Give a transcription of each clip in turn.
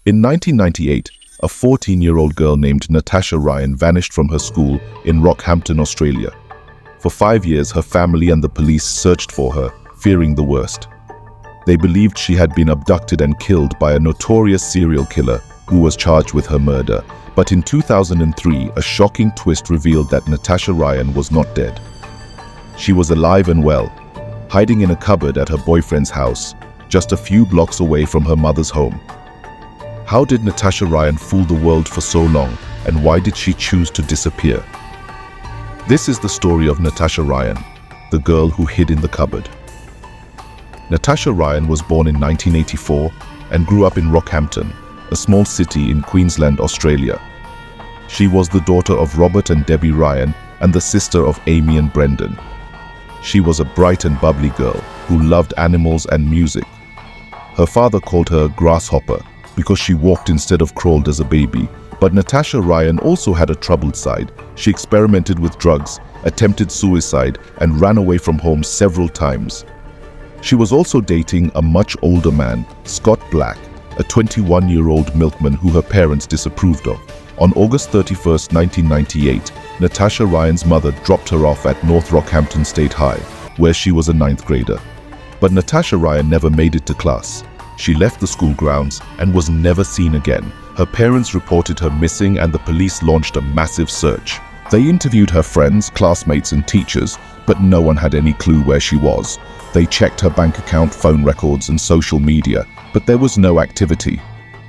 In 1998, a 14-year-old girl named Natasha Ryan vanished from her school in Rockhampton, Australia. For 5 years, her family and the police searched for her, fearing the worst. They believed she had been abducted and killed by a notorious serial killer who was charged with her murder. But in 2003, a shocking twist revealed that Natasha Ryan was not dead. She was alive and well, hiding in a cupboard at her boyfriend's house, just a few blocks away from her mother's home. How did Natasha Ryan fool the world for so long, and why did she choose to disappear? This is the story of Natasha Ryan, the girl who hid in the cupboard. Natasha Ryan was born in 1984 and grew up in Rockhampton, a small city in Queensland, Australia. She was the daughter of Robert and Debbie Ryan and the sister of Amy and Brendan. She was a bright and bubbly girl who loved animals and music. Her father called her a grasshopper because she walked instead of crawled as a baby. But Natasha Ryan also had a troubled side. She experimented with drugs, attempted suicide, and ran away from home several times. She was also dating a much older man, Scott Black, a 21-year-old milkman who her parents disapproved of. On August 31, 1998, Natasha Ryan's mother dropped her off at North Rockhampton State High, where she was a 9th grader. But Natasha Ryan never made it to class. She left the school grounds and was never seen again. Her parents reported her missing and the police launched a massive search. They interviewed her friends, classmates and teachers, but no one had any clue where she was. They checked her bank account, phone records and social media, but there was no activity.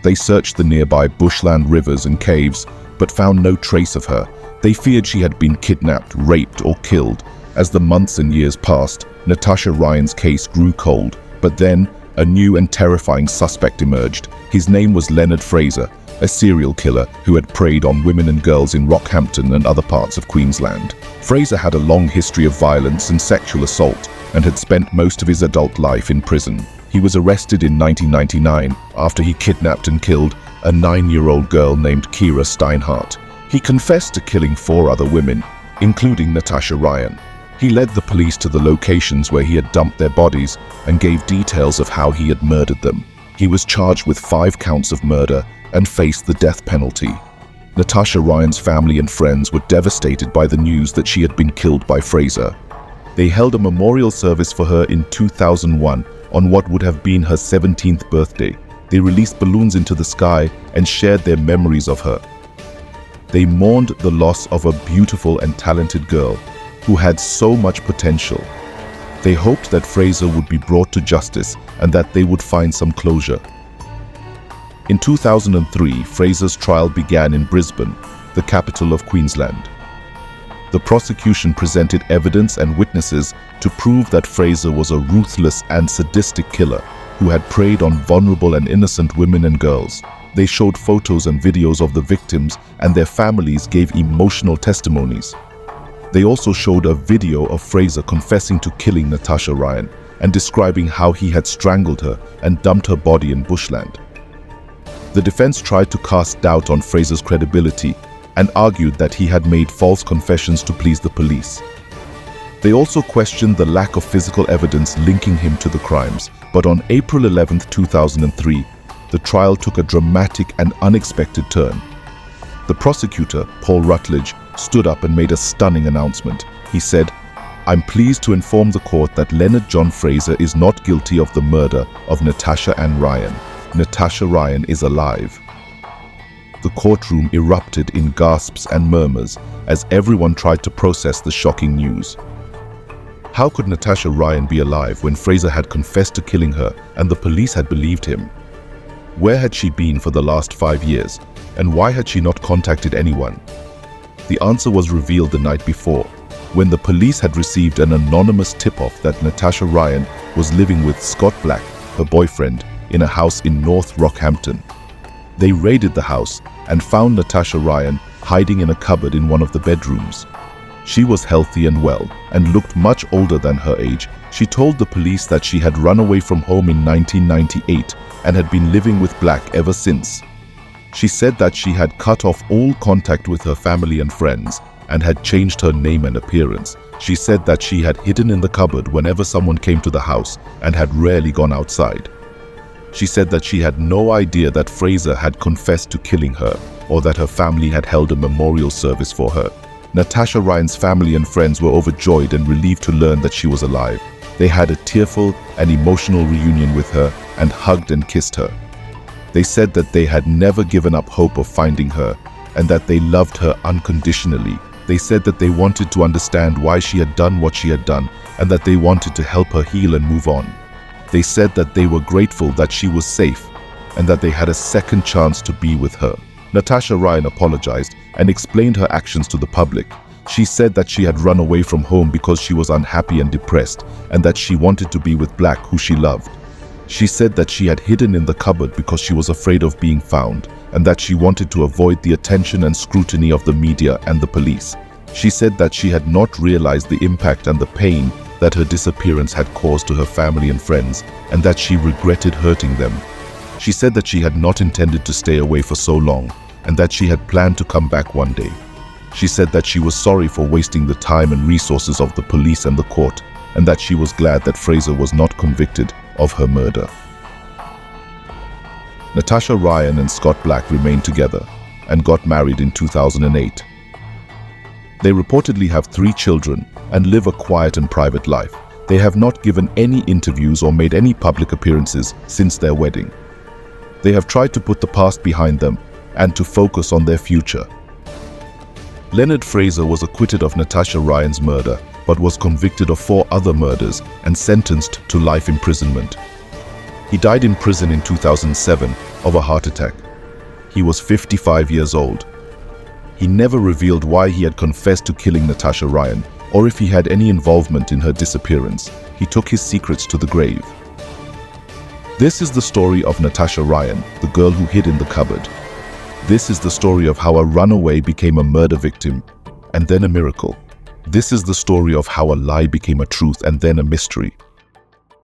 They searched the nearby bushland, rivers and caves, but found no trace of her. They feared she had been kidnapped, raped or killed. As the months and years passed, Natasha Ryan's case grew cold, but then a new and terrifying suspect emerged. His name was Leonard Fraser, a serial killer who had preyed on women and girls in Rockhampton and other parts of Queensland. Fraser had a long history of violence and sexual assault and had spent most of his adult life in prison. He was arrested in 1999 after he kidnapped and killed a 9-year-old girl named Kira Steinhardt. He confessed to killing 4 other women, including Natasha Ryan. He led the police to the locations where he had dumped their bodies and gave details of how he had murdered them. He was charged with 5 counts of murder and faced the death penalty. Natasha Ryan's family and friends were devastated by the news that she had been killed by Fraser. They held a memorial service for her in 2001 on what would have been her 17th birthday. They released balloons into the sky and shared their memories of her. They mourned the loss of a beautiful and talented girl who had so much potential. They hoped that Fraser would be brought to justice and that they would find some closure. In 2003, Fraser's trial began in Brisbane, the capital of Queensland. The prosecution presented evidence and witnesses to prove that Fraser was a ruthless and sadistic killer who had preyed on vulnerable and innocent women and girls. They showed photos and videos of the victims, and their families gave emotional testimonies. They also showed a video of Fraser confessing to killing Natasha Ryan and describing how he had strangled her and dumped her body in bushland. The defense tried to cast doubt on Fraser's credibility and argued that he had made false confessions to please the police. They also questioned the lack of physical evidence linking him to the crimes. But on April 11, 2003, the trial took a dramatic and unexpected turn. The prosecutor, Paul Rutledge, stood up and made a stunning announcement. He said, "I'm pleased to inform the court that Leonard John Fraser is not guilty of the murder of Natasha Ann Ryan. Natasha Ryan is alive." The courtroom erupted in gasps and murmurs as everyone tried to process the shocking news. How could Natasha Ryan be alive when Fraser had confessed to killing her and the police had believed him? Where had she been for the last 5 years, and why had she not contacted anyone? The answer was revealed the night before, when the police had received an anonymous tip-off that Natasha Ryan was living with Scott Black, her boyfriend, in a house in North Rockhampton. They raided the house and found Natasha Ryan hiding in a cupboard in one of the bedrooms. She was healthy and well and looked much older than her age. She told the police that she had run away from home in 1998 and had been living with Black ever since. She said that she had cut off all contact with her family and friends and had changed her name and appearance. She said that she had hidden in the cupboard whenever someone came to the house and had rarely gone outside. She said that she had no idea that Fraser had confessed to killing her or that her family had held a memorial service for her. Natasha Ryan's family and friends were overjoyed and relieved to learn that she was alive. They had a tearful and emotional reunion with her and hugged and kissed her. They said that they had never given up hope of finding her and that they loved her unconditionally. They said that they wanted to understand why she had done what she had done and that they wanted to help her heal and move on. They said that they were grateful that she was safe and that they had a second chance to be with her. Natasha Ryan apologized and explained her actions to the public. She said that she had run away from home because she was unhappy and depressed and that she wanted to be with Black, who she loved. She said that she had hidden in the cupboard because she was afraid of being found and that she wanted to avoid the attention and scrutiny of the media and the police. She said that she had not realized the impact and the pain that her disappearance had caused to her family and friends and that she regretted hurting them. She said that she had not intended to stay away for so long and that she had planned to come back one day. She said that she was sorry for wasting the time and resources of the police and the court and that she was glad that Fraser was not convicted of her murder. Natasha Ryan and Scott Black remained together and got married in 2008. They reportedly have 3 children and live a quiet and private life. They have not given any interviews or made any public appearances since their wedding. They have tried to put the past behind them and to focus on their future. Leonard Fraser was acquitted of Natasha Ryan's murder, but was convicted of 4 other murders and sentenced to life imprisonment. He died in prison in 2007 of a heart attack. He was 55 years old. He never revealed why he had confessed to killing Natasha Ryan or if he had any involvement in her disappearance. He took his secrets to the grave. This is the story of Natasha Ryan, the girl who hid in the cupboard. This is the story of how a runaway became a murder victim and then a miracle. This is the story of how a lie became a truth and then a mystery.